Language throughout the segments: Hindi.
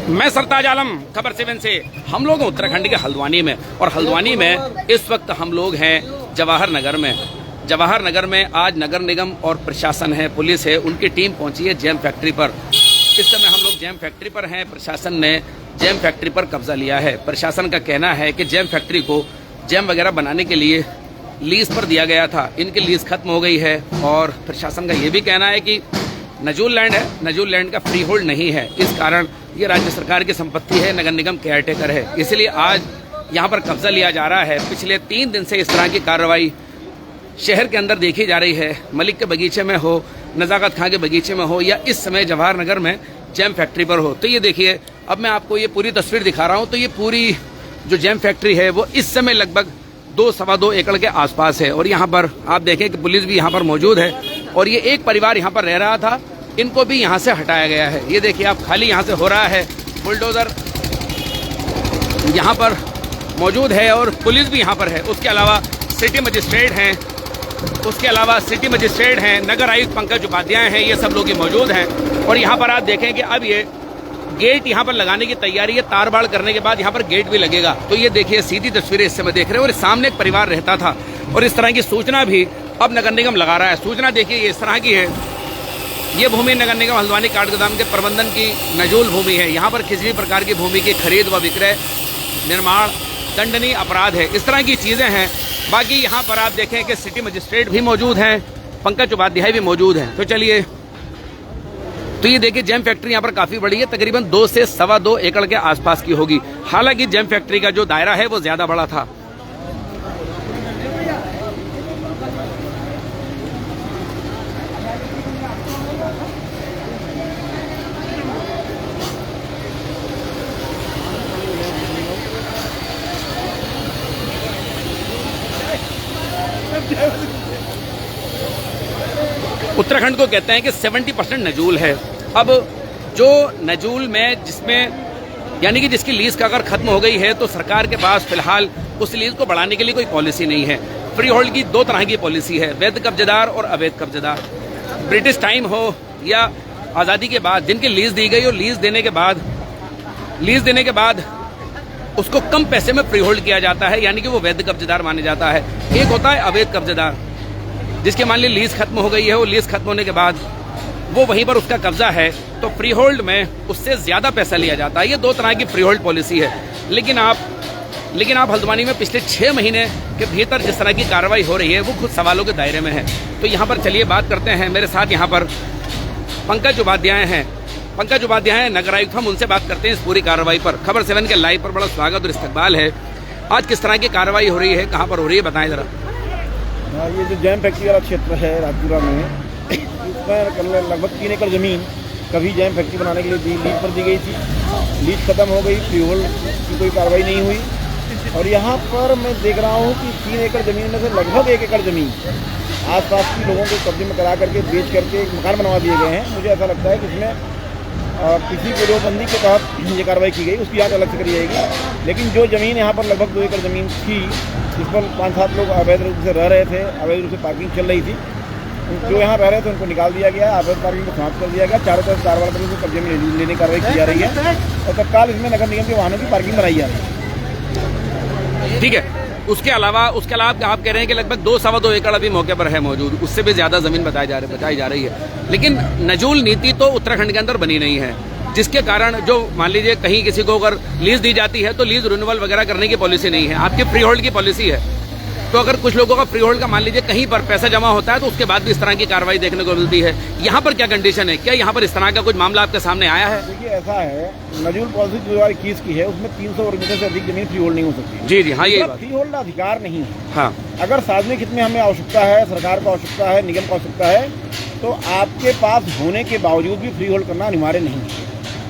मैं सरताज आलम, खबर 7 से। हम लोग उत्तराखंड के हल्द्वानी में, और हल्द्वानी में इस वक्त हम लोग हैं जवाहर नगर में। जवाहर नगर में आज नगर निगम और प्रशासन है, पुलिस है, उनकी टीम पहुंची है जैम फैक्ट्री पर। इस समय हम लोग जैम फैक्ट्री पर हैं। प्रशासन ने जैम फैक्ट्री पर कब्जा लिया है। प्रशासन का कहना है कि जैम फैक्ट्री को जैम वगैरह बनाने के लिए लीज पर दिया गया था, इनकी लीज खत्म हो गई है। और प्रशासन का ये भी कहना है कि नजूल लैंड है, नजूल लैंड का फ्री होल्ड नहीं है, इस कारण ये राज्य सरकार की संपत्ति है, नगर निगम केयरटेकर है, इसलिए आज यहाँ पर कब्जा लिया जा रहा है। पिछले 3 दिन से इस तरह की कार्रवाई शहर के अंदर देखी जा रही है। मलिक के बगीचे में हो, नजाकत खां के बगीचे में हो, या इस समय जवाहर नगर में जैम फैक्ट्री पर हो। तो ये देखिए, अब मैं आपको ये पूरी तस्वीर दिखा रहा हूँ। तो ये पूरी जो जैम फैक्ट्री है वो इस समय लगभग 2-2.25 एकड़ के आसपास है। और यहाँ पर आप देखें कि पुलिस भी यहाँ पर मौजूद है, और ये एक परिवार यहाँ पर रह रहा था, इनको भी यहाँ से हटाया गया है। ये देखिए आप, खाली यहाँ से हो रहा है, बुलडोजर यहाँ पर मौजूद है और पुलिस भी यहाँ पर है। उसके अलावा सिटी मजिस्ट्रेट हैं, नगर आयुक्त पंकज उपाध्याय हैं, ये सब लोग ही मौजूद हैं। और यहाँ पर आप देखें कि अब ये गेट यहाँ पर लगाने की तैयारी है। तार बाड़ करने के बाद यहाँ पर गेट भी लगेगा। तो ये देखिए, सीधी तस्वीरें इस समय देख रहे हैं। और सामने एक परिवार रहता था, और इस तरह की सूचना भी अब नगर निगम लगा रहा है। सूचना देखिए इस तरह की है। ये भूमि नगर निगम हल्द्वानी काठ गोदाम के प्रबंधन की नजूल भूमि है। यहाँ पर किसी भी प्रकार की भूमि की खरीद व विक्रय, निर्माण दंडनीय अपराध है। इस तरह की चीजें हैं। बाकी यहाँ पर आप देखें कि सिटी मजिस्ट्रेट भी मौजूद हैं, पंकज उपाध्याय भी मौजूद हैं। तो चलिए, तो ये देखिए, जैम फैक्ट्री यहाँ पर काफी बड़ी है, तकरीबन 2 से 2.25 एकड़ के आसपास की होगी। हालांकि जैम फैक्ट्री का जो दायरा है वो ज्यादा बड़ा था। उत्तराखंड को कहते हैं कि 70% नजूल है। अब जो नजूल में जिसमें यानी कि जिसकी लीज का अगर खत्म हो गई है, तो सरकार के पास फिलहाल उस लीज को बढ़ाने के लिए कोई पॉलिसी नहीं है। फ्री होल्ड की 2 तरह की पॉलिसी है, वैध कब्जेदार और अवैध कब्जेदार। ब्रिटिश टाइम हो या आज़ादी के बाद जिनकी लीज दी गई, और लीज देने के बाद उसको कम पैसे में फ्री होल्ड किया जाता है, यानी कि वो वैध कब्जेदार माने जाता है। एक होता है अवैध कब्जेदार, जिसके मान ली लीज खत्म हो गई है, वो लीज खत्म होने के बाद वो वहीं पर उसका कब्जा है, तो फ्री होल्ड में उससे ज्यादा पैसा लिया जाता है। ये 2 तरह की फ्री होल्ड पॉलिसी है। लेकिन आप हल्द्वानी में पिछले 6 महीने के भीतर जिस तरह की कार्रवाई हो रही है, वो खुद सवालों के दायरे में है। तो यहाँ पर चलिए बात करते हैं। मेरे साथ यहाँ पर पंकज उपाध्याय हैं, नगर आयुक्त। हम उनसे बात करते हैं इस पूरी कार्रवाई पर। खबर 7 के लाइव पर बड़ा स्वागत और इस्तकबाल है। आज किस तरह की कार्रवाई हो रही है, कहाँ पर हो रही है, बताएं जरा। ये जो जैम फैक्ट्री वाला क्षेत्र है राजपुरा में, इसमें लगभग 3 एकड़ ज़मीन कभी जैम फैक्ट्री बनाने के लिए लीज पर दी गई थी। लीज खत्म हो गई, फ्री होल्ड की कोई कार्रवाई नहीं हुई। और यहाँ पर मैं देख रहा हूँ कि 3 एकड़ ज़मीन में से लगभग 1 एकड़ ज़मीन आसपास के लोगों को कब्जे में करा करके बेच करके एक मकान बनवा दिए गए हैं। मुझे ऐसा लगता है कि इसमें किसी गिरोहबंदी के तहत ये कार्रवाई की गई, उसकी जाँच अलग से करी जाएगी। लेकिन जो ज़मीन यहाँ पर लगभग 2 एकड़ ज़मीन थी, जिस पर 5-7 लोग अवैध रूप से रह रहे थे, अवैध रूप से पार्किंग चल रही थी, जो यहाँ रह रहे थे उनको निकाल दिया गया, अवैध पार्किंग को समाप्त कर दिया गया। चारों तरफ कारवाई करके कब्जे में लेने की कार्रवाई की जा रही है, और तत्काल इसमें नगर निगम के वाहनों की पार्किंग बनाई जा रही है। ठीक है। उसके अलावा आप कह रहे हैं कि लगभग 2-2.25 एकड़ अभी मौके पर है मौजूद, उससे भी ज्यादा जमीन बताई जा रही है। लेकिन नजूल नीति तो उत्तराखंड के अंदर बनी नहीं है, जिसके कारण जो मान लीजिए कहीं किसी को अगर लीज दी जाती है, तो लीज रिन्यूअल वगैरह करने की पॉलिसी नहीं है, आपकी फ्री होल्ड की पॉलिसी है। तो अगर कुछ लोगों का फ्री होल्ड का मान लीजिए कहीं पर पैसा जमा होता है, तो उसके बाद भी इस तरह की कार्रवाई देखने को मिलती है। यहाँ पर क्या कंडीशन है, क्या यहाँ पर इस तरह का कुछ मामला आपके सामने आया है? देखिए, ऐसा है, नजूल पॉलिसी 2021 की है, उसमें 300 वर्ग मीटर से अधिक जमीन फ्री होल्ड नहीं हो सकती। जी, हाँ, ये फ्री होल्ड अधिकार नहीं है। हाँ, अगर सार्वजनिक हित में हमें आवश्यकता है, सरकार को आवश्यकता है, निगम को आवश्यकता है, तो आपके पास होने के बावजूद भी फ्री होल्ड करना अनिवार्य नहीं है।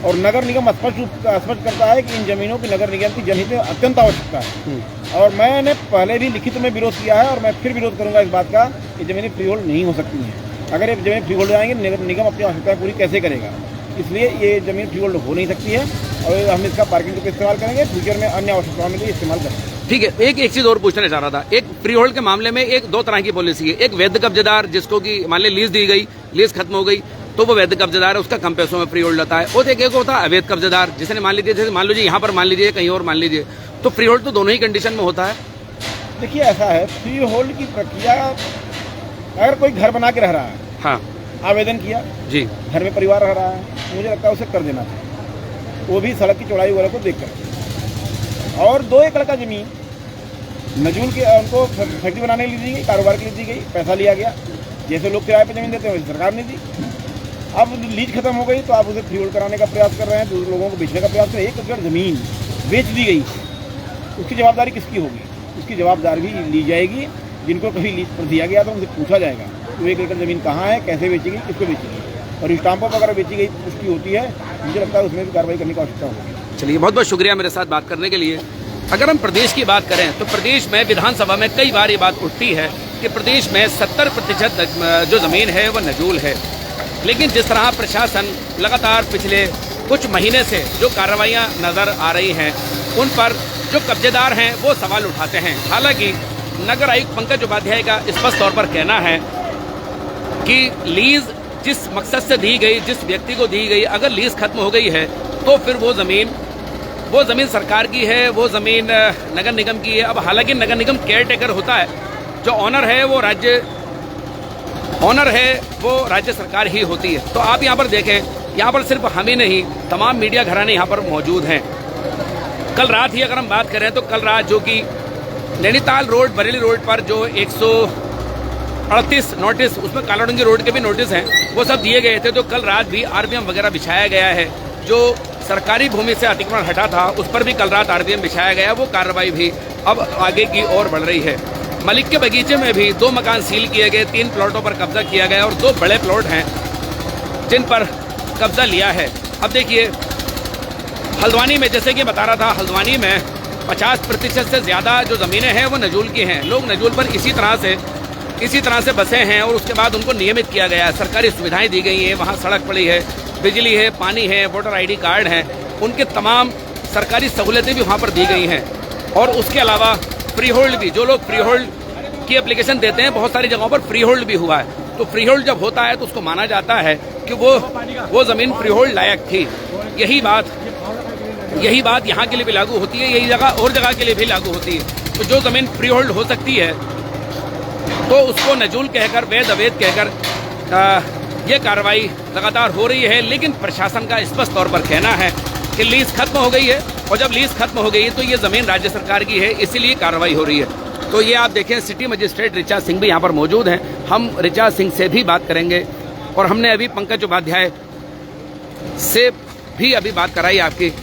और नगर निगम स्पष्ट करता है कि इन जमीनों की नगर निगम की जनहित में अत्यंत आवश्यकता है। और मैंने पहले भी लिखित में विरोध किया है, और मैं फिर विरोध करूंगा इस बात का कि जमीनें फ्री होल्ड नहीं हो सकती हैं। अगर ये जमीन फ्री होल्ड आएंगे, नगर निगम अपनी आवश्यकताएं पूरी कैसे करेगा? इसलिए ये जमीन फ्री होल्ड हो नहीं सकती है, और हम इसका पार्किंग के इस्तेमाल करेंगे, फ्यूचर में अन्य आवश्यकताओं में भी इस्तेमाल करेंगे। ठीक है। एक चीज और पूछना चाह रहा था। एक फ्री होल्ड के मामले में 2 तरह की पॉलिसी है। एक वैध कब्जेदार, जिसको कि मान ली लीज दी गई, लीज खत्म हो गई, तो वो वैध कब्जेदार है, उसका कम पैसों में फ्री होल्ड होता है। और एक होता है अवैध कब्जेदार, जिसने मान लीजिए जैसे मान लीजिए यहाँ पर मान लीजिए कहीं और मान लीजिए, तो फ्री होल्ड तो दोनों ही कंडीशन में होता है। देखिए ऐसा है, फ्री होल्ड की प्रक्रिया, अगर कोई घर बना के रह रहा है, हाँ आवेदन किया जी, घर में परिवार रह रहा है, मुझे लगता है उसे कर देना चाहिए, वो भी सड़क की चौड़ाई वगैरह को देख कर। और 2 एकड़ का जमीन नजूल के उनको फैक्ट्री बनाने के लिए दी गई, कारोबार के लिए दी गई, पैसा लिया गया। जैसे लोग किराए पर जमीन देते हैं वैसे सरकार ने दी। अब लीज खत्म हो गई तो आप उसे फ्री होल्ड कराने का प्रयास कर रहे हैं, दूसरे लोगों को बेचने का प्रयास कर रहे हैं। 1 एकड़ जमीन बेच दी गई, उसकी जवाबदारी किसकी होगी? उसकी जवाबदारी भी ली जाएगी, जिनको कभी लीज पर दिया गया तो उनसे पूछा जाएगा तो 1 एकड़ जमीन कहाँ है, कैसे बेची गई, किसको बेची गई, और स्टाम्पों पर अगर बेची गई पुष्टि होती है, मुझे लगता है उसमें भी कार्रवाई करने की आवश्यकता होगी। चलिए, बहुत बहुत शुक्रिया मेरे साथ बात करने के लिए। अगर हम प्रदेश की बात करें तो प्रदेश में विधानसभा में कई बार ये बात उठती है कि प्रदेश में 70% जो ज़मीन है वो नजूल है। लेकिन जिस तरह प्रशासन लगातार पिछले कुछ महीने से जो कार्रवाइयाँ नज़र आ रही हैं, उन पर जो कब्जेदार हैं वो सवाल उठाते हैं। हालांकि नगर आयुक्त पंकज उपाध्याय का स्पष्ट तौर पर कहना है कि लीज जिस मकसद से दी गई, जिस व्यक्ति को दी गई, अगर लीज खत्म हो गई है तो फिर वो ज़मीन सरकार की है, वो ज़मीन नगर निगम की है। अब हालांकि नगर निगम केयर टेकर होता है, जो ऑनर है वो राज्य सरकार ही होती है। तो आप यहाँ पर देखें, यहाँ पर सिर्फ हम ही नहीं, तमाम मीडिया घराने यहाँ पर मौजूद हैं। कल रात ही अगर हम बात करें तो कल रात जो कि नैनीताल रोड बरेली रोड पर जो 138 नोटिस, उसमें कालाडूंगी रोड के भी नोटिस हैं, वो सब दिए गए थे। तो कल रात भी आरबीएम वगैरह बिछाया गया है। जो सरकारी भूमि से अतिक्रमण हटा था उस पर भी कल रात आरबीएम बिछाया गया। वो कार्रवाई भी अब आगे की ओर बढ़ रही है। मलिक के बगीचे में भी 2 मकान सील किए गए, 3 प्लॉटों पर कब्जा किया गया और 2 बड़े प्लॉट हैं जिन पर कब्जा लिया है। अब देखिए, हल्द्वानी में जैसे कि बता रहा था, हल्द्वानी में 50% से ज़्यादा जो ज़मीनें हैं वो नजूल की हैं। लोग नजूल पर इसी तरह से बसे हैं और उसके बाद उनको नियमित किया गया है। सरकारी सुविधाएं दी गई हैं, वहाँ सड़क पड़ी है, बिजली है, पानी है, वोटर आईडी कार्ड हैं, उनके तमाम सरकारी सहूलतें भी वहाँ पर दी गई हैं। और उसके अलावा फ्री होल्ड भी, जो लोग फ्री होल्ड की एप्लीकेशन देते हैं, बहुत सारी जगहों पर फ्री होल्ड भी हुआ है। तो फ्री होल्ड जब होता है तो उसको माना जाता है कि वो ज़मीन फ्री होल्ड लायक थी। यही बात यहाँ के लिए भी लागू होती है, यही जगह और जगह के लिए भी लागू होती है। तो जो ज़मीन फ्री होल्ड हो सकती है तो उसको नजूल कहकर, वैध अवैध कहकर ये कार्रवाई लगातार हो रही है। लेकिन प्रशासन का स्पष्ट तौर पर कहना है कि लीज खत्म हो गई है, और जब लीज खत्म हो गई है तो ये ज़मीन राज्य सरकार की है, इसीलिए कार्रवाई हो रही है। तो ये आप देखें, सिटी मजिस्ट्रेट ऋचा सिंह भी यहाँ पर मौजूद हैं। हम ऋचा सिंह से भी बात करेंगे और हमने अभी पंकज उपाध्याय से भी अभी बात कराई आपकी।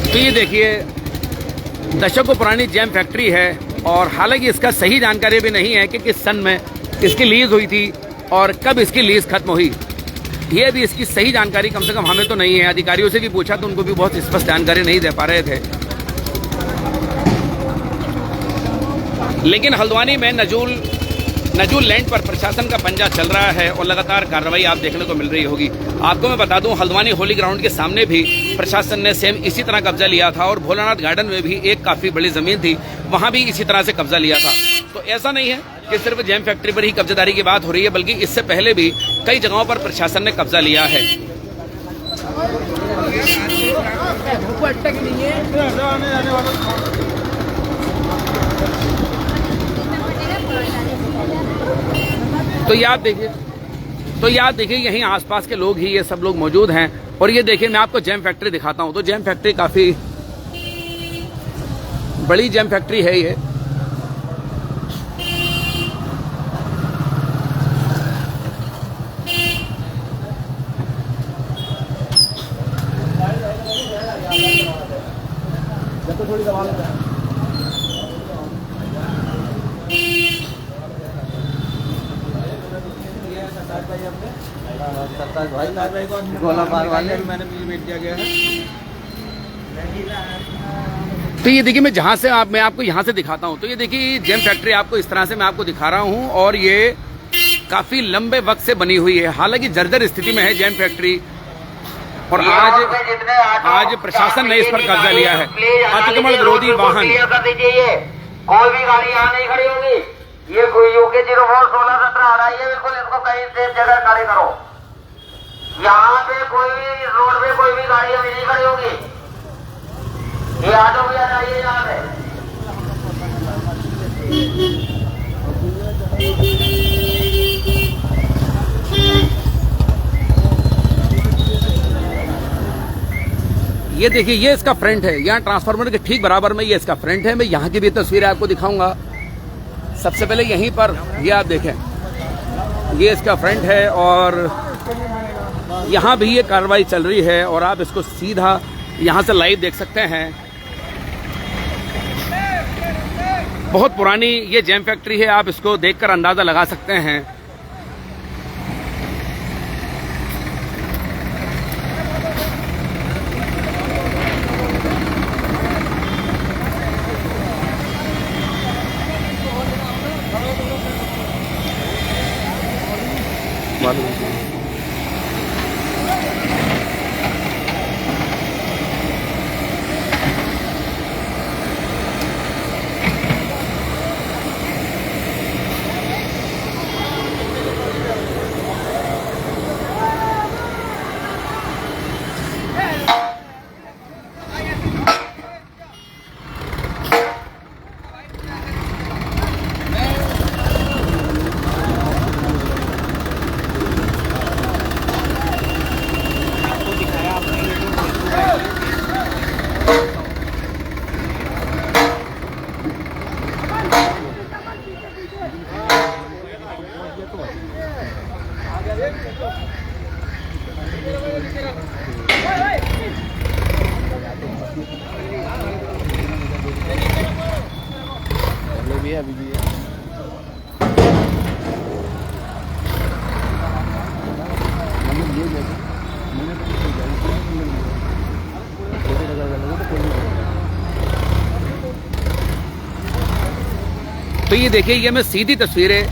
तो ये देखिए, दशकों पुरानी जैम फैक्ट्री है और हालांकि इसका सही जानकारी भी नहीं है कि किस सन में इसकी लीज हुई थी और कब इसकी लीज खत्म हुई। ये भी इसकी सही जानकारी कम से कम हमें तो नहीं है। अधिकारियों से भी पूछा तो उनको भी बहुत स्पष्ट जानकारी नहीं दे पा रहे थे। लेकिन हल्द्वानी में नजूल लैंड पर प्रशासन का पंजा चल रहा है और लगातार कार्रवाई आप देखने को मिल रही होगी। आपको मैं बता दूं, हल्द्वानी होली ग्राउंड के सामने भी प्रशासन ने सेम इसी तरह कब्जा लिया था और भोलानाथ गार्डन में भी एक काफी बड़ी जमीन थी, वहां भी इसी तरह से कब्जा लिया था। तो ऐसा नहीं है कि सिर्फ जैम फैक्ट्री पर ही कब्जादारी की बात हो रही है, बल्कि इससे पहले भी कई जगहों पर प्रशासन ने कब्जा लिया है। तो ये आप देखिए यहीं आसपास के लोग ही ये सब लोग मौजूद हैं। और ये देखिए, मैं आपको जैम फैक्ट्री दिखाता हूं। तो जैम फैक्ट्री काफी बड़ी जैम फैक्ट्री है ये। थोड़ी दबा गोलाबार वाले मैंने भेज दिया गया है। तो ये देखिए, मैं आपको यहाँ से दिखाता हूँ। तो ये देखिए जेम फैक्ट्री आपको इस तरह से मैं आपको दिखा रहा हूँ, और ये काफी लंबे वक्त से बनी हुई है। हालांकि जर्जर स्थिति में है जेम फैक्ट्री, और आज प्रशासन ने इस पर कब्जा लिया है। अतिक्रमण विरोधी वाहन, कोई भी गाड़ी यहाँ नहीं खड़ी होगी। ये कोई यूके 04-16-17 आ रही है, बिल्कुल इसको कहीं सेफ जगह खड़े करो। यहाँ पे कोई भी रोड पे कोई भी गाड़ी अभी नहीं खड़ी होगी। ये ऑटो भी आ जाइए यहाँ पे। ये देखिए, ये इसका फ्रंट है। यहाँ ट्रांसफार्मर के ठीक बराबर में ये इसका फ्रंट है। मैं यहाँ की भी तस्वीरें आपको दिखाऊंगा। सबसे पहले यहीं पर ये आप देखें, ये इसका फ्रंट है, और यहाँ भी ये कार्रवाई चल रही है, और आप इसको सीधा यहाँ से लाइव देख सकते हैं। बहुत पुरानी ये जेम फैक्ट्री है, आप इसको देखकर अंदाजा लगा सकते हैं। अभी भी है। तो ये देखिए, ये मैं सीधी तस्वीरें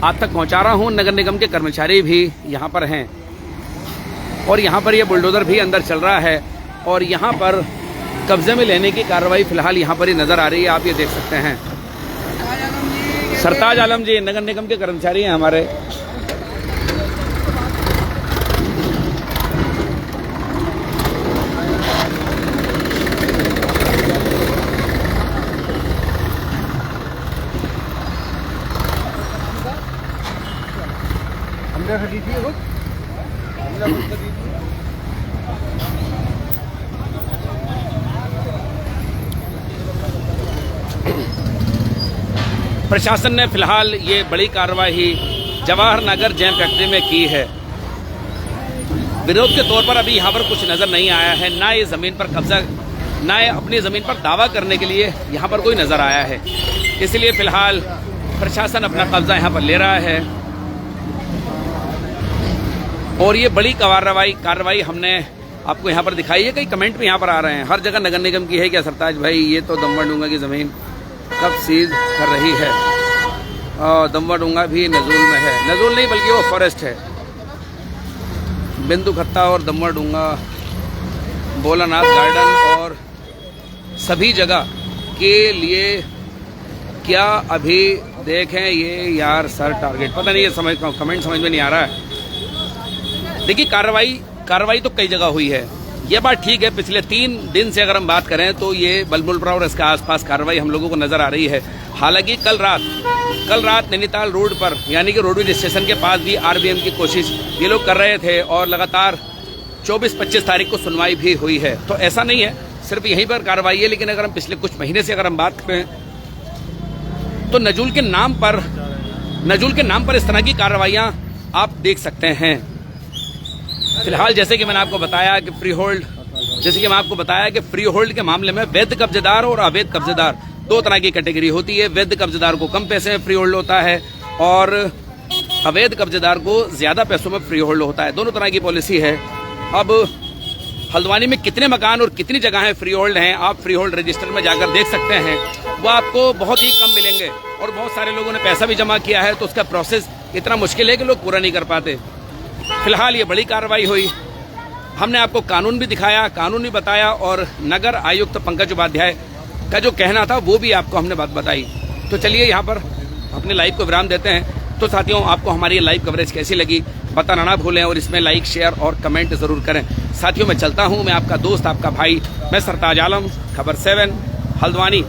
आप तक पहुंचा रहा हूं। नगर निगम के कर्मचारी भी यहां पर हैं, और यहां पर ये बुलडोजर भी अंदर चल रहा है, और यहां पर कब्जे में लेने की कार्रवाई फिलहाल यहां पर ही नजर आ रही है। आप ये देख सकते हैं। सरताज आलम जी नगर निगम के कर्मचारी हैं हमारे। प्रशासन ने फिलहाल ये बड़ी कार्रवाई जवाहर नगर जेम फैक्ट्री में की है। विरोध के तौर पर अभी यहाँ पर कुछ नजर नहीं आया है, ना ये जमीन पर कब्जा, ना ये अपनी जमीन पर दावा करने के लिए यहाँ पर कोई नजर आया है। इसलिए फिलहाल प्रशासन अपना कब्जा यहाँ पर ले रहा है, और ये बड़ी कार्रवाई हमने आपको यहाँ पर दिखाई है। कई कमेंट भी यहाँ पर आ रहे हैं, हर जगह नगर निगम की है क्या सरताज भाई, ये तो दमवा की जमीन कब सीज कर रही है। और दमवा भी नजूल में है, नजूल नहीं बल्कि वो फॉरेस्ट है। बिंदु खत्ता और दमवा, भोलानाथ गार्डन और सभी जगह के लिए क्या अभी देखें ये यार सर टारगेट, पता नहीं, ये कमेंट समझ में नहीं आ रहा है। देखिए कार्रवाई तो कई जगह हुई है, ये बात ठीक है। पिछले 3 दिन से अगर हम बात करें तो ये बलमुलपुरा और इसके आसपास कार्रवाई हम लोगों को नजर आ रही है। हालांकि कल रात नैनीताल रोड पर यानी कि रोडवेज स्टेशन के पास भी आरबीएम की कोशिश ये लोग कर रहे थे, और लगातार 24-25 तारीख को सुनवाई भी हुई है। तो ऐसा नहीं है सिर्फ यहीं पर कार्रवाई है, लेकिन अगर हम पिछले कुछ महीने से अगर हम बात करें तो नजूल के नाम पर इस तरह की कार्रवाइयां आप देख सकते हैं। फिलहाल जैसे कि मैंने आपको बताया कि फ्री होल्ड के मामले में वैध कब्जेदार और अवैध कब्जेदार 2 तरह की कैटेगरी होती है। वैध कब्जेदार को कम पैसे में फ्री होल्ड होता है, और अवैध कब्जेदार को ज्यादा पैसों में फ्री होल्ड होता है। दोनों तरह की पॉलिसी है। अब हल्द्वानी में कितने मकान और कितनी जगहें फ्री होल्ड हैं, आप फ्री होल्ड रजिस्टर में जाकर देख सकते हैं। वो आपको बहुत ही कम मिलेंगे और बहुत सारे लोगों ने पैसा भी जमा किया है, तो उसका प्रोसेस इतना मुश्किल है कि लोग पूरा नहीं कर पाते। फिलहाल ये बड़ी कार्रवाई हुई, हमने आपको कानून भी दिखाया, कानून भी बताया, और नगर आयुक्त पंकज उपाध्याय का जो कहना था वो भी आपको हमने बात बताई। तो चलिए यहाँ पर अपने लाइव को विराम देते हैं। तो साथियों, आपको हमारी ये लाइव कवरेज कैसी लगी बताना ना भूलें, और इसमें लाइक, शेयर और कमेंट जरूर करें। साथियों, मैं चलता हूँ, मैं आपका दोस्त, आपका भाई, मैं सरताज आलम, खबर 7 हल्द्वानी।